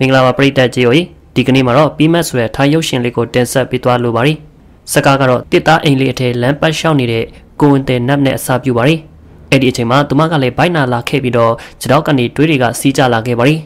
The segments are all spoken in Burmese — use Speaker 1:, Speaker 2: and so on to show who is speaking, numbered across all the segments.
Speaker 1: င်္ဂလာပါပရိသတ်ကြီးတို့ဒီကနေ့မှာတော့ပြီးမတ်ဆိုတဲ့ထိုင်းရုပ်ရှင်လေးကိုတင်ဆက်ပေးသွားလိုပါတယ်စကားကတော့တစ်သားအိမ်လေးအထက်လမ်းပတ်လျှောက်နေတဲ့ကိုဝင်တဲ့နတ်နဲ့အစာပြူပါတယ်အဲ့ဒီအချိန်မှာသူမကလည်းဘိုက်နာလာခဲ့ပြီးတော့ခြေထောက်ကနေတွေးတွေကစီးကြလာခဲ့ပါတယ်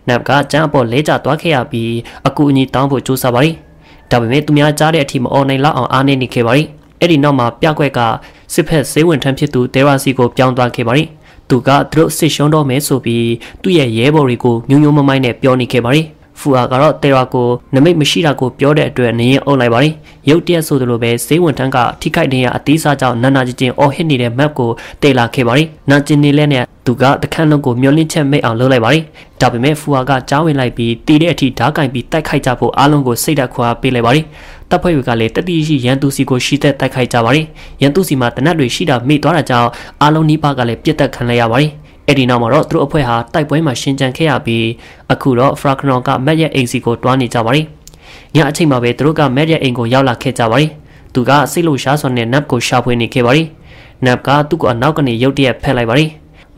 Speaker 1: နတ်ကကျန်းအပေါ်လဲကျသွားခဲ့ရပြီးအကူအညီတောင်းဖို့ကြိုးစားပါတယ်ဒါပေမဲ့သူများကြားတဲ့အထိမအော်နိုင်လောက်အောင်အားနေနေခဲ့ပါတယ်အဲ့ဒီနောက်မှာပြကွက်ကစစ်ဖက်ဆေးဝင်ထမ်းဖြစ်သူဒေရာစီကိုပြောင်းသွားခဲ့ပါတယ်သူကသူတို့စစ်ရှုံးတော့မယ်ဆိုပြီးသူ့ရဲ့ရဲဘော်တွေကိုညှို့ညို့မမိုင်းနဲ့ပြောနေခဲ့ပါတယ်ဖူအာကတော့တေရာကိုနမိတ်မရှိတာကိုပြောတဲ့အတွက်နေရင်အုပ်လိုက်ပါတယ်ရုတ်တရက်ဆိုသလိုပဲဈေးဝင်ထန်းကထိခိုက်နေရအသေးစားကြောင့်နာနာချင်းချင်းအော်ဟစ်နေတဲ့ map ကိုတေလာခဲ့ပါတယ်နာကျင်နေလဲနဲ့သူကတခန့်လုံးကိုမျောလင့်ချက်မိတ်အောင်လုပ်လိုက်ပါတယ်ဒါပေမဲ့ဖူအာကကြားဝင်လိုက်ပြီးတီးတဲ့အထိဓာတ်ကင်ပြီးတိုက်ခိုက်ကြဖို့အားလုံးကိုစိတ်ဓာတ်ခွာပေးလိုက်ပါတယ်တပ်ဖွဲ့တွေကလည်းတတိရှိရန်သူစီကိုရှိသက်တိုက်ခိုက်ကြပါတယ်ရန်သူစီမှာတနတ်တွေရှိတာမိသွားတာကြောင့်အားလုံးနီးပါးကလည်းပြစ်တက်ခံလိုက်ရပါတယ်အဲ့ဒီနောက်မှာတော့သူတို့အဖွဲ့ဟာတိုက်ပွဲမှာရှင်းချန်ခဲ့ရပြီးအခုတော့ဖရာခနော်ကမက်ရဲ့အိမ်စီကိုတွားနေကြပါတယ်ညအချိန်မှာပဲသူတို့ကမက်ရဲ့အိမ်ကိုရောက်လာခဲ့ကြပါတယ်သူကစိတ်လို့ရှားစွာနဲ့နပ်ကိုရှာဖွေနေခဲ့ပါတယ်နပ်ကသူ့ကိုအနောက်ကနေရုတ်တရက်ဖက်လိုက်ပါတယ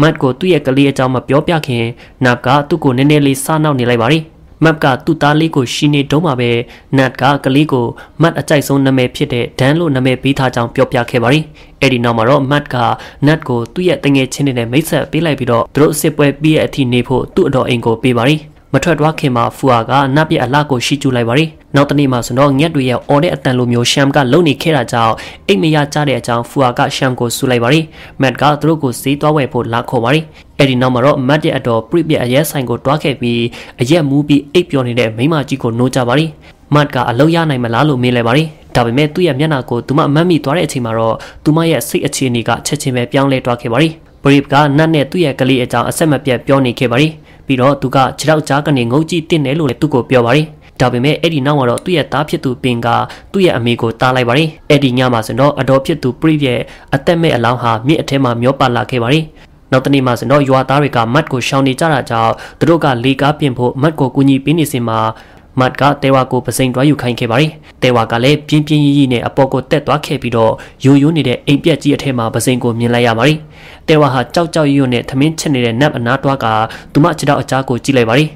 Speaker 1: ်မတ်ကိုသူ့ရဲ့ကလေးအကြောင်းမပြောပြခင်နပ်ကသူ့ကိုနည်းနည်းလေးစားနောက်နေလိုက်ပါတယ်မတ်ကသူ့သားလေးကိုရှင်းနေတုံးမှာပဲနတ်ကကလေးကိုမတ်အကြိုက်ဆုံးနာမည်ဖြစ်တဲ့ဒန်လို့နာမည်ပေးထားကြောင်းပြောပြခဲ့ပါတယ်အဲ့ဒီနောက်မှာတော့မတ်ကနတ်ကိုသူ့ရဲ့တငယ်ချင်းတွေနဲ့မိတ်ဆက်ပေးလိုက်ပြီးတော့သူတို့စစ်ပွဲပြီးတဲ့အထိနေဖို့သူ့အတော်အိမ်ကိုပေးပါတယ်မထွက်သွားခင်မှာဖူအာကနတ်ပြအလားကိုရှိကျူလိုက်ပါတယ်နောက်တနေ့မှဆိုတော့ငှက်တွေရဲ့အော်တဲ့အတန်လိုမျိုးရှမ်ကလုံနေခဲ့တာကြောင့်အိမ်မရကြတဲ့အကြောင်းဖူအာကရှမ်ကိုဆူလိုက်ပါတယ်မတ်ကသူတို့ကိုစေးသွားဝယ်ဖို့လာခေါ်ပါတယ်အဲ့ဒီနောက်မှာတော့မတ်ရဲ့အတော်ပြိပြအရဲဆိုင်ကိုတွားခဲ့ပြီးအရက်မူးပြီးအိပ်ပျော်နေတဲ့မိမကြီးကိုနိုးကြပါတယ်မတ်ကအလုံးရနိုင်မလားလို့မေးလိုက်ပါတယ်ဒါပေမဲ့သူ့ရဲ့မျက်နှာကိုသူမမတ်မိသွားတဲ့အချိန်မှာတော့သူမရဲ့စိတ်အခြေအနေကချက်ချင်းပဲပြောင်းလဲသွားခဲ့ပါတယ်ဘရီဖ်ကနတ်နဲ့သူ့ရဲ့ကလေးအကြောင်းအဆက်မပြတ်ပြောနေခဲ့ပါတယ်ပြီးတော့သူကခြေထောက်ကြားကနေငုံကြည့်တင်တယ်လို့လည်းသူ့ကိုပြောပါတယ်ဒါပေမဲ့အဲ့ဒီနောက်မှာတော့သူ့ရဲ့သားဖြစ်သူပင်ကသူ့ရဲ့အမေကိုတားလိုက်ပါတယ်အဲ့ဒီညမှာဆိုတော့အတော်ဖြစ်သူပရိရဲ့အသက်မဲ့အလောင်းဟာမြစ်အထဲမှာမျောပါလာခဲ့ပါတယ်နောက်တနေ့မှာဆိုတော့ရွာသားတွေကမတ်ကိုရှောင်နေကြတာကြောင့်သူတို့ကလေကားပြင်ဖို့မတ်ကိုကူညီပေးနေစင်မှာမတ်ကတေဝါကိုပစိန်တွားယူခိုင်းခဲ့ပါတယ်တေဝါကလည်းပြင်းပြင်းရီးရီးနဲ့အပေါ်ကိုတက်သွားခဲ့ပြီးတော့ရိုးရိုးနေတဲ့အိမ်ပြက်ကြီးအထက်မှာပစိန်ကိုမြင်လိုက်ရပါတယ်တေဝါဟာကြောက်ကြောက်ရွံ့နဲ့သမင်းချစ်နေတဲ့နတ်အနားတွားကသူမခြေထောက်အကြားကိုကြည့်လိုက်ပါတယ်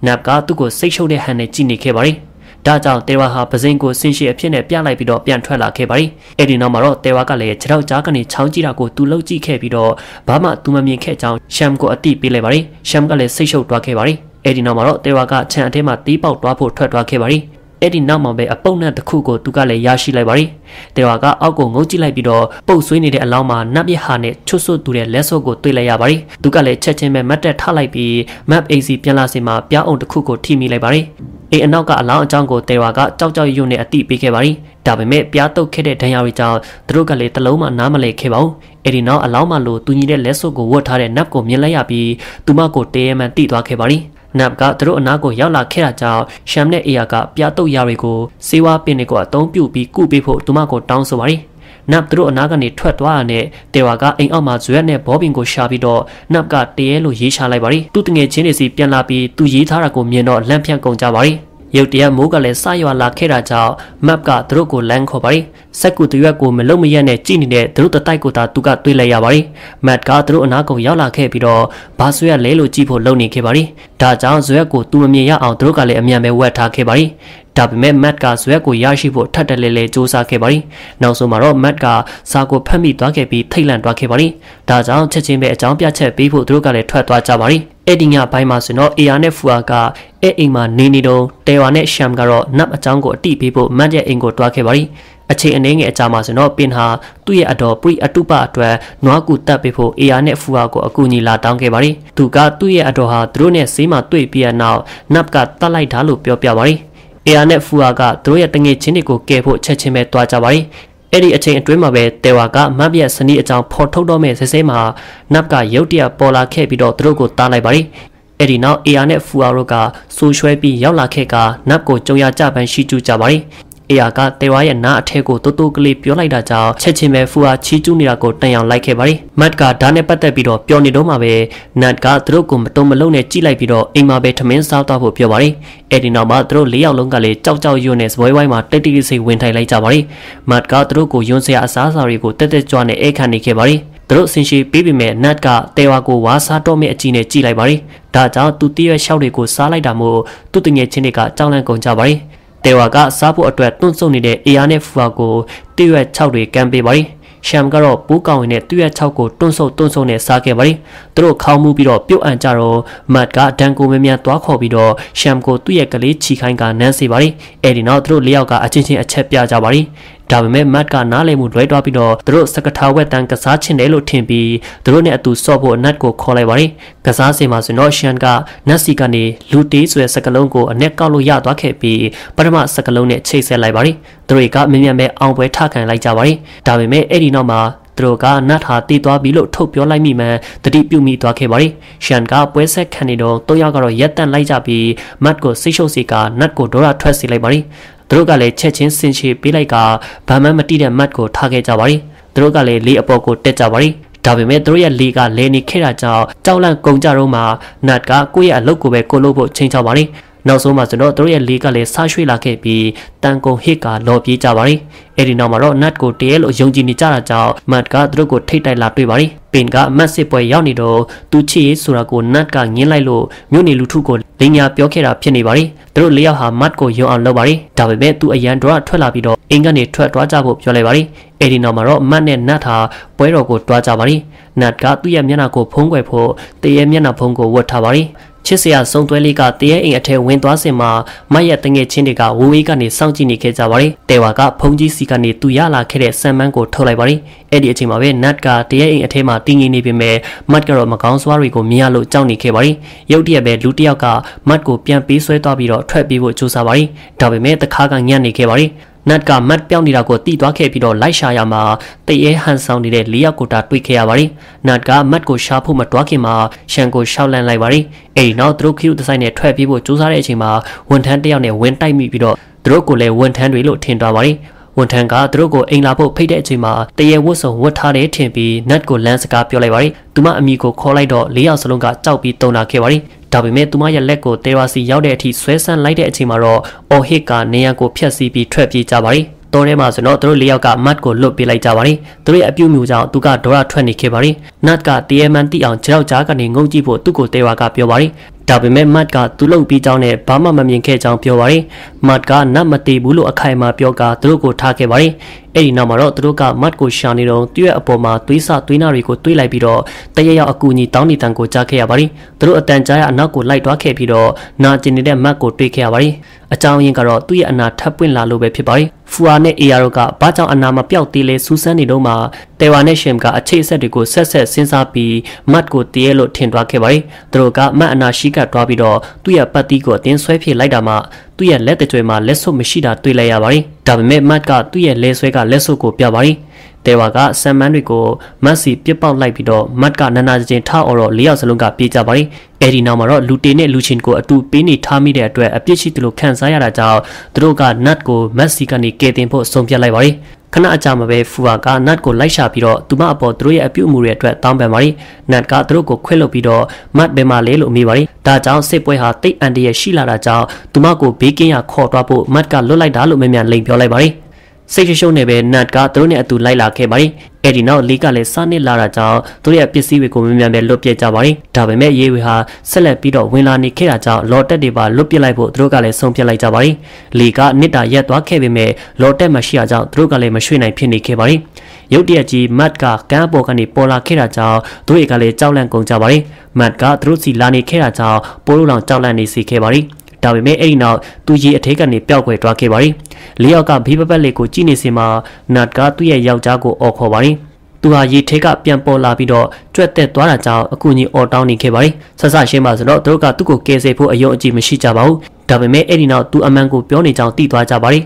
Speaker 1: နတ်ကသူ့ကိုစိတ်ရှုပ်တဲ့ဟန်နဲ့ကြည့်နေခဲ့ပါတယ်ဒါကြောင့်တေဝါဟာပစိန်ကိုဆင်ရှည်အဖြစ်နဲ့ပြလိုက်ပြီးတော့ပြန်ထွက်လာခဲ့ပါတယ်အဲ့ဒီနောက်မှာတော့တေဝါကလည်းခြေထောက်ကြားကနေချောင်းကြည့်တာကိုသူလှုပ်ကြည့်ခဲ့ပြီးတော့ဘာမှသူမမြင်ခဲ့ကြောင်းရှမ်ကိုအတိပေးလိုက်ပါတယ်ရှမ်ကလည်းစိတ်ရှုပ်သွားခဲ့ပါတယ်အဲ့ဒီနောက်မှာတော့တေဝါကခြံအထဲမှာတီးပေါက်သွားဖို့ထွက်သွားခဲ့ပါတယ်အဲ့ဒီနောက်မှာပဲအပုပ်နဲ့တစ်ခုကိုသူကလည်းရရှိလိုက်ပါတယ်တေဝါကအောက်ကိုငုံကြည့်လိုက်ပြီးတော့ပုတ်ဆွေးနေတဲ့အလောင်းမှာနတ်ပြဟာနဲ့ချွတ်ဆွတ်သူတဲ့လက်စော့ကိုတွေ့လိုက်ရပါတယ်သူကလည်းချက်ချင်းပဲမတ်တက်ထလိုက်ပြီး map AC ပြန်လာစင်မှာပြားအောင်တစ်ခုကိုထိမိလိုက်ပါတယ်အေးအနောက်ကအလောင်းအကြောင်းကိုတေဝါကကြောက်ကြောက်ရွံ့နဲ့အတိပေးခဲ့ပါတယ်ဒါပေမဲ့ပြားတုတ်ခဲ့တဲ့ဒဏ်ရာတွေကြောင့်သူတို့ကလည်းတလုံးမှနားမလည်ခဲ့ပါဘူးအဲ့ဒီနောက်အလောင်းမှလို့တူညီတဲ့လက်စော့ကိုဝတ်ထားတဲ့နတ်ကိုမြင်လိုက်ရပြီးသူမကိုတေးရမှန်တိသွားခဲ့ပါတယ်နတ်ကသူတို့အနားကိုရောက်လာခဲ့တာကြောင့်ရှမ်နဲ့အေယာကပြားတုတ်ရာတွေကိုစေဝါပင်တွေကိုအသုံးပြုပြီးကုပေးဖို့သူမကိုတောင်းဆိုပါတယ်နတ်သူတို့အနားကနေထွက်သွားရတဲ့တေဝါကအိမ်အောက်မှာဇွဲနဲ့ဘောပင်ကိုရှာပြီးတော့နတ်ကတရေလို့ရေးချလိုက်ပါတယ်သူတငယ်ချင်းတွေစီပြန်လာပြီးသူရေးထားတာကိုမြင်တော့လန့်ဖြန့်ကုန်ကြပါတယ်ရုတ်တရက်မိုးကလည်းစရွာလာခဲ့တာကြောင့် map ကသူတို့ကိုလမ်းခေါ်ပါတယ်စက်ကူတရွက်ကိုမလုံမရက်နဲ့ကြည့်နေတဲ့သူတို့တိုက်ကိုသာသူကတွေးလိုက်ရပါတယ် map ကသူတို့အနားကိုရောက်လာခဲ့ပြီးတော့ဘာဆွဲရလဲလို့ကြည့်ဖို့လုပ်နေခဲ့ပါတယ်ဒါကြောင့်ဇွဲကိုသူမမြင်ရအောင်သူတို့ကလည်းအမြန်ပဲဝက်ထားခဲ့ပါတယ်ဒါပေမဲ့ Matt ကဇွဲကိုရရှိဖို့ထပ်တလဲလဲစူးစမ်းခဲ့ပါတယ်နောက်ဆုံးမှာတော့ Matt ကစာကိုဖတ်မိသွားခဲ့ပြီးထိတ်လန့်သွားခဲ့ပါတယ်ဒါကြောင့်ချက်ချင်းပဲအကြောင်းပြချက်ပေးဖို့သူတို့ကလည်းထွက်သွားကြပါတယ်အဲ့ဒီညပိုင်းမှာဆိုတော့ AR နဲ့ FUA ကအိမ်မှာနေတော့တေဝါနဲ့ Sham ကတော့နပ်အကြောင်းကိုအတိပေးဖို့ Matt ရဲ့အိမ်ကိုတွားခဲ့ပါတယ်အချိန်အနေငယ်အကြာမှာဆိုတော့ပင်ဟာသူ့ရဲ့အတော်ပရိအတုပအတွက်နွားကူတက်ပေးဖို့ AR နဲ့ FUA ကိုအကူအညီလာတောင်းခဲ့ပါတယ်သူကသူ့ရဲ့အတော်ဟာသူတို့နဲ့ဆေးမှာတွေ့ပြီးနောက်နပ်ကတတ်လိုက်တာလို့ပြောပြပါတယ်AR နဲ့ FUA ကသူတို့ရဲ့တငယ်ချင်းတွေကိုကယ်ဖို့ချက်ချင်းပဲတွားကြပါတယ်အဲ့ဒီအချိန်အတွင်းမှာပဲတေဝါကမတ်ပြက်စနီးအကြောင်းဖော်ထုတ်တော့မဲ့ဆဲဆဲမှာနပ်ကရုတ်တရက်ပေါ်လာခဲ့ပြီးတော့သူတို့ကိုတားလိုက်ပါတယ်အဲ့ဒီနောက် AR နဲ့ FUA တို့ကဆူရွှဲပြီးရောက်လာခဲ့ကနပ်ကိုကြုံရကြပန်းရှိကျူးကြပါတယ်AR ကတေဝါရဲ့နားအထက်ကိုတိုးတိုးကလေးပြောလိုက်တာကြောင့်ချက်ချင်းပဲ FUA ချီကျူးနေတာကိုတန်အောင်လိုက်ခဲ့ပါတယ်မတ်ကဒါနဲ့ပတ်သက်ပြီးတော့ပြောနေတော့မှပဲနတ်ကသူတို့ကိုမတုံမလုံးနဲ့ကြည့်လိုက်ပြီးတော့အိမ်မှာပဲထမင်းစားသွားဖို့ပြောပါတယ်အဲ့ဒီနောက်မှာသူတို့၄ယောက်လုံးကလည်းကြောက်ကြောက်ရွံ့နဲ့စပွဲဝိုင်းမှာတိတ်တိတ်ဆိတ်ဝင်ထိုင်လိုက်ကြပါတယ်မတ်ကသူတို့ကိုယွန်းစရာအစားအစာတွေကိုတက်တက်ကြွနဲ့အိတ်ခံနေခဲ့ပါတယ်သူ တို့ဆင်ရှိပေးပေမဲ့နတ်ကတဲဝါကိုဝါစားတော့မဲ့အကြီးနဲ့ကြည်လိုက်ပါရီဒါကြောင့်သူတည့်ရလျှောက်တွေကိုစားလိုက်တာမို့သူတငယ်ချင်းတွေကကြောင်းလန့်ကုန်ကြပါရီတဲဝါကစားဖို့အတွက်တွန့်ဆုတ်နေတဲ့အေယာနဲ့ဖူဝါကိုတည့်ရ6တွေကမ်းပေးပါရီရှမ်ကတော့ပိုးကောင်ဝင်တဲ့တည့်ရ6ကိုတွန့်ဆုတ်နဲ့စားခဲ့ပါရီသူတို့ခေါင်းမှုပြီးတော့ပြုတ်အံကြတော့မတ်ကဒန်ကိုမင်းများတွားခေါ်ပြီးတော့ရှမ်ကိုသူ့ရဲ့ကလေးချီခိုင်းကနန်းစေပါရီအဲ့ဒီနောက်သူတို့၄ယောက်ကအချင်းချင်းအချက်ပြကြပါရီဒါပေမဲ့မတ်ကနားလည်မှုလွဲသွားပြီးတော့သူတို့စကထာဝက်တန်ကစားချင်တယ်လို့ထင်ပြီးသူတို့နဲ့အတူစော့ဖို့နတ်ကိုခေါ်လိုက်ပါရီကစားစင်မှာဆိုတော့ရှန်ကနတ်စီကနေလူတေးဆိုတဲ့စကလုံးကိုအနက်ကောက်လို့ရသွားခဲ့ပြီးပထမစကလုံးနဲ့ချိတ်ဆက်လိုက်ပါရီသူတွေကမြင်မြန်ပဲအောင်ပွဲထခံလိုက်ကြပါရီဒါပေမဲ့အဲ့ဒီနောက်မှာသူတို့ကနတ်ဟာတည်သွားပြီလို့ထုတ်ပြောလိုက်မိမှန်တတိပြုမိသွားခဲ့ပါရီရှန်ကပွဲဆက်ခံနေတော့၃ယောက်ကတော့ရက်တန့်လိုက်ကြပြီးမတ်ကိုစိတ်ရှုပ်စီကနတ်ကိုဒေါရထွက်စီလိုက်ပါရီသူတို့ကလည်းချက်ချင်းစင်ချေပေးလိုက်ကဘာမှမတိတဲ့မတ်ကိုထားခဲ့ကြပါရီသူတို့ကလည်းလေအပေါ်ကိုတက်ကြပါရီဒါပေမဲ့သူတို့ရဲ့လေကလဲနေခဲ့တာကြောင့်ကြောက်လန့်ကုန်ကြတော့မှနတ်ကကိုယ့်ရဲ့အလုပ်ကိုပဲကိုလုပ်ဖို့ချိန်ချောက်ပါရီနောက်ဆုံးမှာဆိုတော့သူတို့ရဲ့လေကလည်းဆားရွှေ့လာခဲ့ပြီးတန်ကုန်ဟစ်ကလော်ပြေးကြပါရီအဲ့ဒီနောက်မှာတော့နတ်ကိုတရဲလို့ယုံကြည်နေကြတာကြောင့်မတ်ကသူတို့ကိုထိတ်တိုက်လာတွေ့ပါရီပင်ကမတ်စစ်ပွဲရောက်နေတော့သူချစ်ရေးဆိုတာကိုနတ်ကငင်းလိုက်လို့မြို့နေလူထုကိုလင်ညာပြောခဲ့တာဖြစ်နေပါရီသူတို့၄ယောက်ဟာမတ်ကိုယုံအောင်လုပ်ပါရီဒါပေမဲ့သူအရန်တော့ထွက်လာပြီးတော့အင်ကနေထွက်သွားကြဖို့ပြောလိုက်ပါရီအဲ့ဒီနောက်မှာတော့မတ်နဲ့နတ်ဟာပွဲတော်ကိုတွားကြပါရီနတ်ကသူ့ရဲ့မျက်နှာကိုဖုံးကွယ်ဖို့တရဲမျက်နှာဖုံးကိုဝတ်ထားပါရီချစ်စရာဆုံးသွဲလေးကတရဲအိမ်အထဲဝင်သွားစင်မှာမတ်ရဲ့တငယ်ချင်းတွေကဝေးဝေးကနေစောင့်ကြည့်နေခဲ့ကြပါရီတဲဝါကဖုန်ကြီးစီကနေသူရလာခဲ့တဲ့ဆမ်မန်းကိုထုတ်လိုက်ပါရီအဲ့ဒီအချိန်မှာပဲနတ်ကတရဲအိမ်အထဲမှာတင်းငင်နေပေမဲ့မတ်ကတော့မကောင်းစွာတွေကိုမြင်ရလို့ကြောက်နေခဲ့ပါရီရုတ်တရက်ပဲလူတစ်ယောက်ကမတ်ကိုပြန်ပေးဆွဲသွားပြီးတော့ထွက်ပြေးဖို့ကြိုးစားပါရီဒါပေမဲ့တခါကညံ့နေခဲ့ပါရီနတ်ကမတ်ပြောင်းနေတာကိုတီးသွားခဲ့ပြီးတော့လိုက်ရှာရမှာတရဲဟန်ဆောင်နေတဲ့၄ယောက်ကိုတာတွေ့ခဲ့ရပါရီနတ်ကမတ်ကိုရှာဖို့မတွားခင်မှာရှန်ကိုရှောက်လန့်လိုက်ပါရီအဲ့ဒီနောက်သူတို့ခီးဥတဆိုင်နဲ့ထွက်ပြေးဖို့ကြိုးစားတဲ့အချိန်မှာဝန်ထမ်းတစ်ယောက်နဲ့ဝင်တိုက်မိပြီးတော့သူတို့ကိုလည်းဝန်ထမ်းတွေလို့ထင်သွားပါရီဝန်ထမ်းကသူတို့ကိုအိမ်လာဖို့ဖိတ်တဲ့အချိန်မှာတရဲဝတ်စုံဝတ်ထားတဲ့ထင်ပြီးနတ်ကိုလမ်းစကားပြောလိုက်ပါရီသူမအမိကိုခေါ်လိုက်တော့၄ယောက်စလုံးကကြောက်ပြီးတုန်လာခဲ့ပါရီဒါပေမဲ့သူမရဲ့လက်ကိုတေဝါစီရောက်တဲ့အထိဆွဲဆန်းလိုက်တဲ့အချိန်မှာတော့အော်ဟစ်ကနေရန်ကိုဖျက်ဆီးပြီးထွက်ပြေးကြပါရီတော်ထဲမှာဆိုတော့သူတို့၄ယောက်ကမတ်ကိုလွတ်ပေးလိုက်ကြပါရီသူတို့ရဲ့အပြုမျိုးကြောင့်သူကဒေါရထွက်နေခဲ့ပါရီနတ်ကတရဲမန်တိအောင်ကြောက်ကြားကနေငုံကြည့်ဖို့သူ့ကိုတေဝါကပြောပါရီဒါပေမဲ့မတ်ကသူ့လုံပြီးကြောင်းနဲ့ဘာမှမမြင်ခဲ့ကြောင်းပြောပါရီမတ်ကနတ်မတေဘူးလို့အခိုင်အမာပြောကသူတို့ကိုထားခဲ့ပါရီအဲ့ဒီနောက်မှာတော့သူတို့ကမတ်ကိုရှာနေတော့သူ့ရဲ့အပေါ်မှာသွေးစသွေးနာတွေကိုတွေးလိုက်ပြီးတော့တရရောက်အကူအညီတောင်းနေတန်ကိုကြားခဲ့ရပါရီသူတို့အတန်ကြားရအနောက်ကိုလိုက်သွားခဲ့ပြီးတော့နာကျင်နေတဲ့မတ်ကိုတွေးခဲ့ရပါရီအကြောင်းရင်းကတော့သူ့ရဲ့အနာထပ်ပွင့်လာလို့ပဲဖြစ်ပါရီဖူအာနဲ့အေယာတို့ကဘာကြောင့်အနာမပြောက်သေးလဲစူးစမ်းနေတော့မှတေဝါနဲ့ရှင်ကအချိတ်ဆက်တွေကိုဆက်စဉ်းစားပြီးမတ်ကိုတရဲလို့ထင်သွားခဲ့ပါရီသူတို့ကမတ်အနာရှိကတွားပြီးတော့သူ့ရဲ့ပတ်တီးကိုအတင်းဆွဲဖြစ်လိုက်တာမှသူ့ရဲ့လက်တကြွယ်မှာလက်ဆုပ်မရှိတာတွေ့လိုက်ရပါရီဒါပေမဲ့မတ်ကသူ့ရဲ့လက်ဆွဲကလက်ဆုပ်ကိုပြပါရီတေဝါကဆမ်မန်းတွေကိုမတ်စီပြစ်ပေါက်လိုက်ပြီးတော့မတ်ကနာနာချင်းထားအော်တော့၄ယောက်စလုံးကပြေးကြပါရီအဲ့ဒီနောက်မှာတော့လူတေနဲ့လူချင်းကိုအတူပေးနေထားမိတဲ့အတွက်အပြစ်ရှိသလိုခံစားရတာကြောင့်သူတို့ကနတ်ကိုမတ်စီကနေကယ်တင်ဖို့ဆုံးဖြတ်လိုက်ပါရီခဏအကြာမှာပဲဖူဝါကနတ်ကိုလိုက်ရှာပြီးတော့သူမအပေါ်သူတို့ရဲ့အပြုအမူတွေအတွက်တောင်းပန်ပါရီနတ်ကသူတို့ကိုခွဲလုပ်ပြီးတော့မတ်ဘယ်မှာလဲလို့မေးပါရီဒါကြောင့်စစ်ပွဲဟာတိတ်အန်တရရှိလာတာကြောင့်သူမကိုဘေးကင်းရခေါ်သွားဖို့မတ်ကလွတ်လိုက်တာလို့မြန်လိန်ပြောလိုက်ပါရီစိတ်ရှုပ်နေပဲနတ်ကသူတို့နဲ့အတူလိုက်လာခဲ့ပါရီအဲ့ဒီနောက်လီကလည်းစနစ်လာတာကြောင့်သူတို့ရဲ့ပစ္စည်းတွေကိုမြန်ပဲလွတ်ပြစ်ကြပါရီဒါပေမဲ့ရေဝေဟာဆက်လက်ပြီးတော့ဝင်လာနေခဲ့တာကြောင့်လော်တက်တွေပါလွတ်ပြစ်လိုက်ဖို့သူတို့ကလည်းဆုံးဖြတ်လိုက်ကြပါရီလီကနစ်တာရက်သွားခဲ့ပေမဲ့လော်တက်မရှိတာကြောင့်သူတို့ကလည်းမရွှေ့နိုင်ဖြစ်နေခဲ့ပါရီရုတ်တရက်ကြီးမတ်ကကမ်းပေါ်ကနေပေါ်လာခဲ့တာကြောင့်သူတွေကလည်းကြောက်လန့်ကုန်ကြပါရီမတ်ကသူတို့စီလာနေခဲ့တာကြောင့်ပိုးလို့လောင်ကြောက်လန့်နေစေခဲ့ပါရီဒါပေမဲ့အဲ့ဒီနောက်သူရေအထက်ကနေပျောက်ကွယ်သွားခဲ့ပါရီ၄ယောက်ကဘေးပပတ်လေးကိုကြည့်နေစင်မှာနတ်ကသူ့ရဲ့ယောက်ျားကိုအော်ခေါ်ပါရီသူဟာရေထဲကပြန်ပေါ်လာပြီးတော့ကြွက်တက်သွားတာကြောင့်အကူကြီးအော်တောင်းနေခဲ့ပါရီဆက်ဆရှင်းပါဆိုတော့သူတို့ကသူ့ကိုကယ်ဆယ်ဖို့အယုံအကြည်မရှိကြပါဘူးဒါပေမဲ့အဲ့ဒီနောက်သူအမှန်ကိုပြောနေကြောင်းသိသွားကြပါရ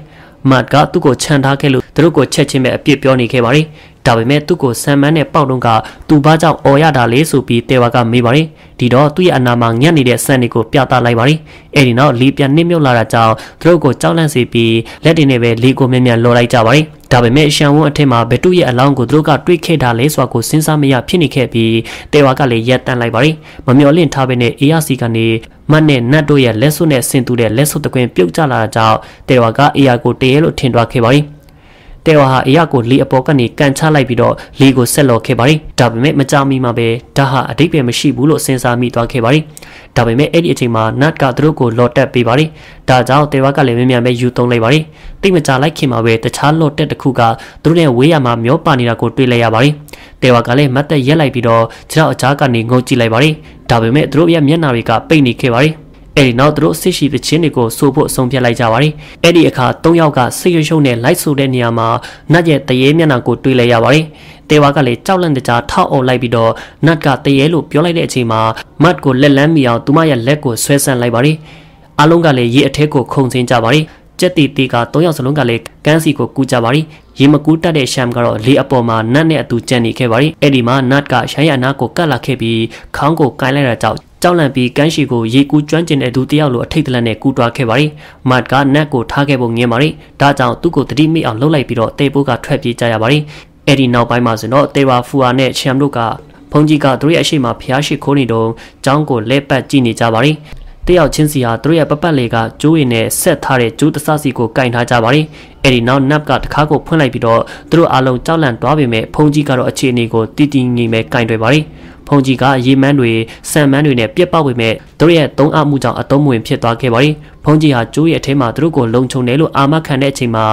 Speaker 1: ီမတ်ကသူ့ကိုခြံထားခဲ့လို့သူတို့ကိုချက်ချင်းပဲအပြစ်ပြောနေခဲ့ပါရီဒါပေမဲ့သူ့ကိုဆမ်မန်းနဲ့ပေါက်တော့ကသူဘာကြောင့်အော်ရတာလဲဆိုပြီးတေဝါကမေးပါရီဒီတော့သူ့ရဲ့အနာမှာညံ့နေတဲ့ဆန်တွေကိုပြသလိုက်ပါရီအဲ့ဒီနောက်လီပြန်နှိမ့်မြုပ်လာတာကြောင့်သူတို့ကိုကြောက်လန့်စေပြီးလက်တွေနဲ့ပဲလီကိုမြန်မြန်လော်လိုက်ကြပါရီဒါပေမဲ့ရှန်ဝန်းအထက်မှာဘယ်သူ့ရဲ့အလောင်းကိုသူတို့ကတွေးခဲ့တာလဲဆိုတာကိုစဉ်းစားမရဖြစ်နေခဲ့ပြီးတေဝါကလည်းရက်တန့်လိုက်ပါရီမမျော်လင့်ထားပဲနဲ့အေယာစီကနေမတ်နဲ့နတ်တို့ရဲ့လက်စွပ်နဲ့ဆင်တူတဲ့လက်စွပ်တကွင်းပြုတ်ကျလာတာကြောင့်တေဝါကအေယာကိုတရဲလို့ထင်သွားခဲ့ပါရီ တေဝါဟာအရာကိုလီအပေါ်ကနေကန်ချလိုက်ပြီးတော့လီကိုဆက်လော်ခဲ့ပါတယ်ဒါပေမဲ့မကြာမီမှာပဲဒါဟာအဓိပ္ပာယ်မရှိဘူးလို့စဉ်းစားမိသွားခဲ့ပါတယ်ဒါပေမဲ့အဲ့ဒီအချိန်မှာနတ်ကသူတို့ကိုလော်တက်ပေးပါတယ်ဒါကြောင့်တေဝါကလည်းမြန်ပဲယူသုံးလိုက်ပါတယ်တိတ်မကြလိုက်ခင်မှာပဲတခြားလော်တက်တစ်ခုကသူတို့နဲ့ဝေးရမှာမျောပါနေတာကိုတွေ့လိုက်ရပါတယ်တေဝါကလည်းမတ်တက်ရက်လိုက်ပြီးတော့ခြေထောက်အကြားကနေငုံကြည့်လိုက်ပါတယ်ဒါပေမဲ့သူတို့ရဲ့မျက်နှာတွေကပိတ်နေခဲ့ပါတယ်အဲ့ဒီနောက်သူတို့ဆစ်ရှိတဲ့ချင်းတွေကိုစိုးဖို့အဆုံးဖြတ်လိုက်ကြပါတယ်အဲ့ဒီအခါ၃ယောက်ကစိတ်ရုံရှုံနဲ့လိုက်ဆိုတဲ့နေရာမှာနတ်ရဲ့တရေမျက်နှာကိုတွေ့လိုက်ရပါတယ်တေဝါကလည်းကြောက်လန့်တကြားထောက်အုပ်လိုက်ပြီးတော့နတ်ကတရေလို့ပြောလိုက်တဲ့အချိန်မှာမတ်ကိုလက်လန်းမိအောင်သူမရဲ့လက်ကိုဆွဲဆန့်လိုက်ပါတယ်အားလုံးကလည်းရေအထက်ကိုခုန်ဆင်းကြပါတယ်ကျက်တီတီက၃ယောက်စလုံးကလည်းကန်းစီကိုကူးကြပါတယ်ရေမကူးတတ်တဲ့ရှမ်ကတော့လေအပေါ်မှာနတ်နဲ့အတူကြံနေခဲ့ပါတယ်အဲ့ဒီမှာနတ်ကရှိုင်းရနာကိုကတ်လာခဲ့ပြီးခေါင်းကိုကိုင်းလိုက်တာကြောင့်ကြောက်လန့်ပြီးကန်းရှိကိုရေကူးကျွမ်းကျင်တဲ့သူတယောက်လိုအထိတ်တလန့်နဲ့ကူးတွားခဲ့ပါတယ်မတ်ကနတ်ကိုထားခဲ့ဖို့ငင်းပါတယ်ဒါကြောင့်သူ့ကိုတတိမိအောင်လှုပ်လိုက်ပြီးတော့တေပိုးကထွက်ပြေးကြရပါတယ်အဲ့ဒီနောက်ပိုင်းမှာဆိုတော့တေဝါဖူအာနဲ့ချမ်တို့ကဘုံကြီးကသူတို့ရဲ့အရှိမဖျားရှိခိုးနေတော့ကျောင်းကိုလဲပတ်ကြည့်နေကြပါတယ်တယောက်ချင်းစီဟာသူတို့ရဲ့ပပတ်လေကကျိုးရည်နဲ့ဆက်ထားတဲ့ကျိုးတစစီကိုကင်ထားကြပါတယ်အဲ့ဒီနောက်နပ်ကတခါကိုဖွင့်လိုက်ပြီးတော့သူတို့အားလုံးကြောက်လန့်သွားပေမဲ့ဘုံကြီးကတော့အခြေအနေကိုတည်တည်ငြိမ်ပဲကင်တွေပါတယ်ဖုန်ကြီးကရေမန်းတွေဆန်မန်းတွေနဲ့ပြက်ပေါက်ပေမဲ့သူတို့ရဲ့သုံးအမှုကြောင့်အသုံးမဝင်ဖြစ်သွားခဲ့ပါတယ်ဖုန်ကြီးဟာကျိုးရဲ့အထဲမှာသူတို့ကိုလုံခြုံတယ်လို့အာမခံတဲ့အချိန်မှာ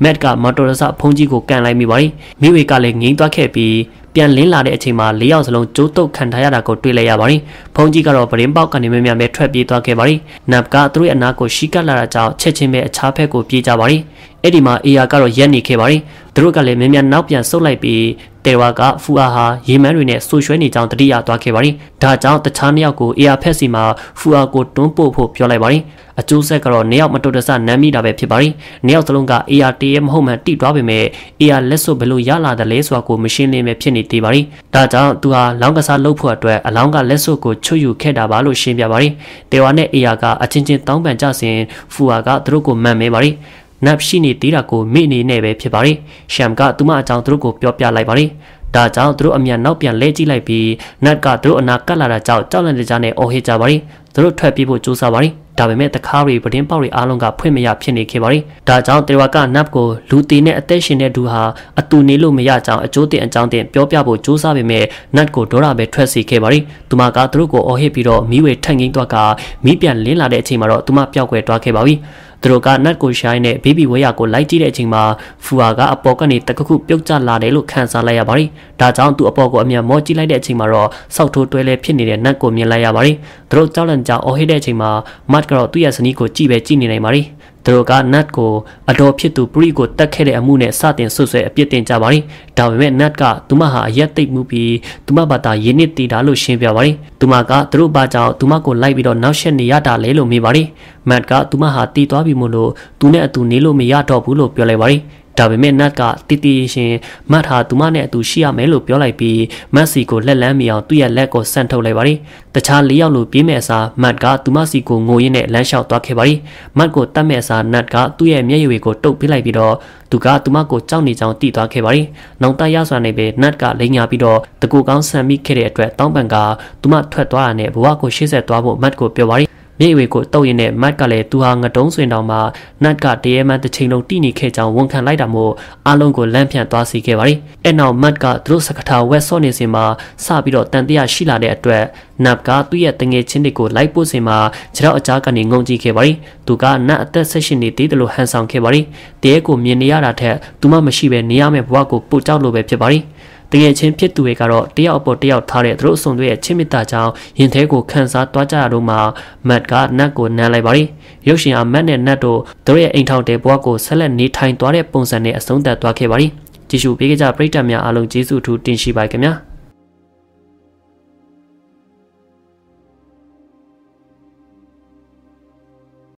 Speaker 1: မက်ကမော်တော်ဆဖုန်ကြီးကိုကန်လိုက်မိပါတယ်မိဝေကလည်းငိမ့်သွားခဲ့ပြီးပြန်လင်းလာတဲ့အချိန်မှာ၄ယောက်စလုံးကျိုးတုတ်ခံထားရတာကိုတွေ့လိုက်ရပါတယ်ဖုန်ကြီးကတော့ပရင်းပေါက်ကနေမြန်ပဲထွက်ပြေးသွားခဲ့ပါတယ်နပ်ကသူတို့ရဲ့အနာကိုရှိကပ်လာတာကြောင့်ချက်ချင်းပဲအခြားဘက်ကိုပြေးကြပါတယ်အဲ့ဒီမှာအေယာကတော့ရက်နေခဲ့ပါတယ်သူတို့ကလည်းမြန်နောက်ပြန်ဆုတ်လိုက်ပြီးတေဝါကဖူအာဟာရေမန်းတွေနဲ့ဆူရွှဲနေကြောင်းတတိယသွားခဲ့ပါတယ်ဒါကြောင့်တခြားနှစ်ယောက်ကိုအေယာဖက်စီမှာဖူအာကိုတွန်းပို့ဖို့ပြောလိုက်ပါတယ်အကျိုးဆက်ကတော့နှစ်ယောက်မတော်တဆနမ်းမိတာပဲဖြစ်ပါတယ်နှစ်ယောက်စလုံးကအေယာတေးမဟုတ်မှန်တိသွားပေမဲ့အေယာလက်စွပ်ဘယ်လိုရလာတယ်လဲဆိုတာကိုမရှင်းလင်းပဲဖြစ်နေသေးပါတယ်ဒါကြောင့်သူဟာလောင်းကစားလုပ်ဖို့အတွက်အလောင်းကလက်စွပ်ကိုချွတ်ယူခဲ့တာပါလို့ရှင်းပြပါတယ်တေဝါနဲ့အေယာကအချင်းချင်းတောင်းပန်ကြစဉ်ဖူအာကသူတို့ကိုမှန်မဲပါတယ်နပ်ရှိနေသေးတာကိုမိနေနဲ့ပဲဖြစ်ပါတယ်ရှမ်ကသူမအကြောင်းသူတို့ကိုပြောပြလိုက်ပါတယ်ဒါကြောင့်သူတို့အမြန်နောက်ပြန်လဲကြည့်လိုက်ပြီးနတ်ကသူတို့အနာကတ်လာတာကြောင့်ကြောက်လန့်ကြနဲ့အော်ဟစ်ကြပါတယ်သူတို့ထွက်ပြေးဖို့ကြိုးစားပါတယ်ဒါပေမဲ့တခါရီပတင်းပေါက်တွေအားလုံးကဖွင့်မရဖြစ်နေခဲ့ပါတယ်ဒါကြောင့်တေဝါကနပ်ကိုလူတီနဲ့အသက်ရှင်တဲ့သူဟာအတူနေလို့မရကြောင်းအကျိုးတင်အကြောင်းတင်ပြောပြဖို့ကြိုးစားပေမဲ့နတ်ကိုဒေါရပဲထွက်စီခဲ့ပါတယ်သူမကသူတို့ကိုအော်ဟစ်ပြီးတော့မီးဝေထန့်ငိမ့်သွားကမီးပြန်လင်းလာတဲ့အချိန်မှာတော့သူမပျောက်ကွယ်သွားခဲ့ပါပြီသူတို့ကနတ်ကိုရှိုင်းနဲ့ဘေဘီဝဲရကိုလိုက်ကြည့်တဲ့အချိန်မှာဖူအာကအပေါ်ကနေတကခုပြုတ်ကျလာတယ်လို့ခန်းစားလိုက်ရပါတယ်။ဒါကြောင့်သူ့အပေါ်ကိုအမြန်မောကြည့်လိုက်တဲ့အချိန်မှာတော့စောက်ထိုးတွဲလဲဖြစ်နေတဲ့နတ်ကိုမြင်လိုက်ရပါတယ်။သူတို့ကြောက်လန့်ကြောင်အော်ဟစ်တဲ့အချိန်မှာမတ်ကတော့သူ့ရဲ့ဇနီးကိုကြည့်နေနိုင်ပါတယ်။သူတို့ကနတ်ကိုအတော်ဖြစ်သူပရိကိုတက်ခဲ့တဲ့အမှုနဲ့စတင်ဆွဆွဲအပြစ်တင်ကြပါတယ်။ဒါပေမဲ့နတ်ကသူမဟာအရက်သိပ်မှုပြီးသူမဘာသာရင်းနစ်တည်တာလို့ရှင်းပြပါတယ်။သူမကသူတို့ဘာကြောင့်သူမကိုလိုက်ပြီးတော့နောက်ဆက်နေရတာလဲလို့မေးပါတယ်။မတ်ကသူမဟာတည်သွားပြီမို့လို့သူနဲ့အတူနေလို့မရတော့ဘူးလို့ပြောလိုက်ပါတယ်ဒါပေမဲ့နတ်ကတီတီရှင်မတ်ဟာသူမနဲ့အတူရှိရမယ်လို့ပြောလိုက်ပြီးမတ်စီကိုလက်လန်းမိအောင်သူ့ရဲ့လက်ကိုဆန့်ထုတ်လိုက်ပါတယ်တခြား၄ယောက်လိုပြေးမဲ့အစားမတ်ကသူမစီကိုငိုရင်းနဲ့လမ်းလျှောက်သွားခဲ့ပါတယ်မတ်ကိုတတ်မဲ့အစားနတ်ကသူ့ရဲ့မျက်ရည်တွေကိုတုပ်ပေးလိုက်ပြီးတော့သူကသူမကိုကြောက်နေကြောင်းတိသွားခဲ့ပါတယ်နောင်တရဆွမ်းနေပဲနတ်ကလိန်ညာပြီးတော့တကူကောင်းဆန်မိခဲ့တဲ့အတွက်တောင်းပန်ကသူမထွက်သွားတာနဲ့ဘဝကိုရှေ့ဆက်သွားဖို့မတ်ကိုပြောပါတယ်မြေဝေကိုတုပ်ရင်နဲ့မတ်ကလည်းသူဟာငတုံးဆွင်တောင်မှာနတ်ကတရေမန်တစ်ချိန်လုံးတိနေခဲ့ကြောင်းဝန်ခံလိုက်တာမို့အားလုံးကိုလမ်းဖြန့်သွားစီခဲ့ပါတယ်။အဲ့နောက်မတ်ကသူတို့စကထာဝက်ဆော့နေစဉ်မှာစပြီးတော့တန်တရားရှိလာတဲ့အတွက်နတ်ကသူ့ရဲ့တငယ်ချင်းတွေကိုလိုက်ပို့စဉ်မှာခြေထောက်အကြားကနေငုံကြည့်ခဲ့ပါတယ်။သူကနတ်အသက်16နှစ်သေးတယ်လို့ဟန်ဆောင်ခဲ့ပါတယ်။တရေကိုမြင်နေရတာထက်သူမှမရှိပဲနေရမယ့်ဘဝကိုပို့ကြောက်လို့ပဲဖြစ်ပါတယ်။တကယ်ချင်းဖြစ်သူတွေကတော့တယောက်အပေါ်တယောက်ထားတဲ့သူတို့အစုံတွေရဲ့ချစ်မြတ်တာကြောင့်ရင်ထဲကိုခန်းစားသွားကြရတော့မှမတ်ကနတ်ကိုနမ်းလိုက်ပါတယ်ရုပ်ရှင်အမတ်နဲ့နတ်တို့သူတို့ရဲ့အိမ်ထောင်တဲ့ဘဝကိုဆက်လက်နေထိုင်သွားတဲ့ပုံစံနဲ့အဆုံးသတ်သွားခဲ့ပါတယ်ကြည့်ရှုပေးကြပရိသတ်များအားလုံးကျေးဇူးအထူးတင်ရှိပါခင်ဗျာ